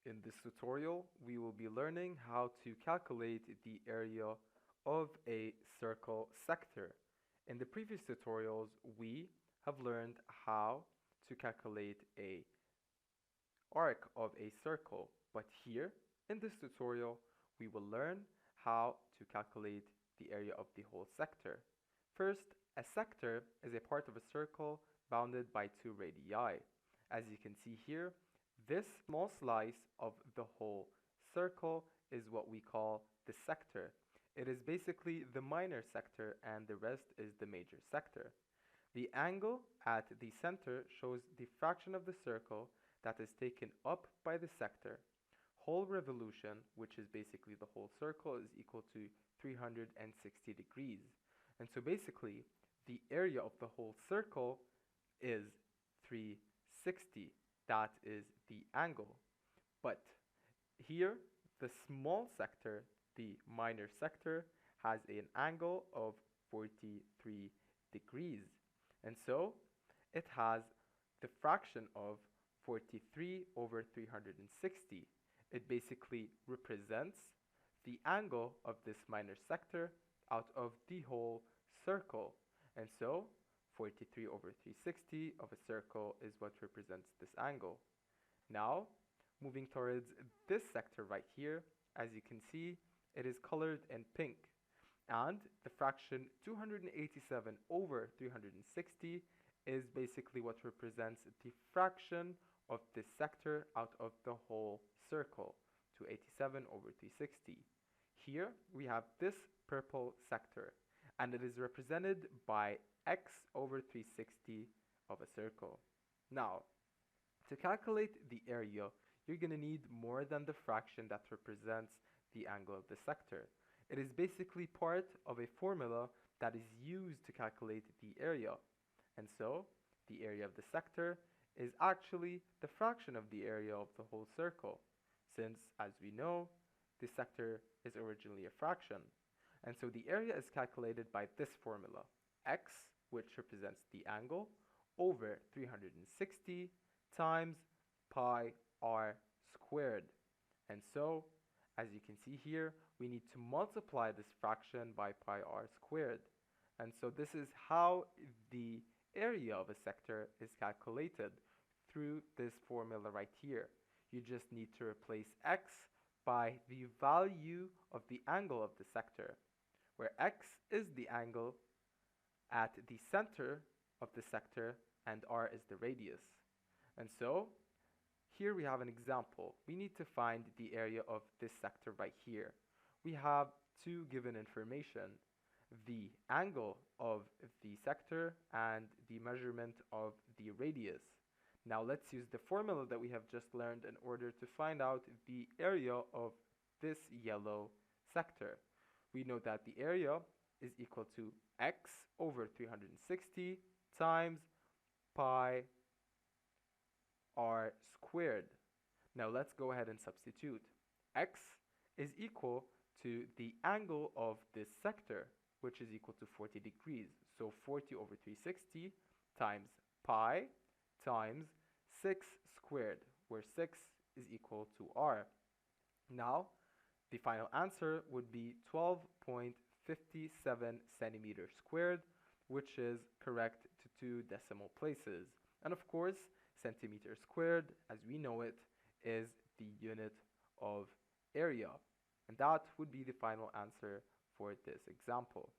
In this tutorial, we will be learning how to calculate the area of a circle sector. In the previous tutorials, we have learned how to calculate a arc of a circle, but here in this tutorial, we will learn how to calculate the area of the whole sector. First, a sector is a part of a circle bounded by two radii. As you can see here, this small slice of the whole circle is what we call the sector. It is basically the minor sector and the rest is the major sector. The angle at the center shows the fraction of the circle that is taken up by the sector. Whole revolution, which is basically the whole circle, is equal to 360 degrees. And so basically, the area of the whole circle is 360. That is the angle. But here, the small sector, the minor sector, has an angle of 43 degrees. And so it has the fraction of 43 over 360. It basically represents the angle of this minor sector out of the whole circle. And so 43 over 360 of a circle is what represents this angle. Now, moving towards this sector right here, as you can see, it is colored in pink. And the fraction 287 over 360 is basically what represents the fraction of this sector out of the whole circle, 287 over 360. Here we have this purple sector, and it is represented by x over 360 of a circle. Now, to calculate the area, you're going to need more than the fraction that represents the angle of the sector. It is basically part of a formula that is used to calculate the area. And so, the area of the sector is actually the fraction of the area of the whole circle, since, as we know, the sector is originally a fraction. And so the area is calculated by this formula, x, which represents the angle, over 360 times pi r squared. And so, as you can see here, we need to multiply this fraction by pi r squared. And so this is how the area of a sector is calculated through this formula right here. You just need to replace x by the value of the angle of the sector, where x is the angle at the center of the sector and r is the radius. And so here we have an example. We need to find the area of this sector right here. We have two given information, the angle of the sector and the measurement of the radius. Now let's use the formula that we have just learned in order to find out the area of this yellow sector. We know that the area is equal to x over 360 times pi r squared. Now let's go ahead and substitute. X is equal to the angle of this sector, which is equal to 40 degrees. So 40 over 360 times pi times 6 squared, where 6 is equal to r. Now, the final answer would be 12.57 centimeters squared, which is correct to two decimal places. And of course, centimeter squared, as we know it, is the unit of area. And that would be the final answer for this example.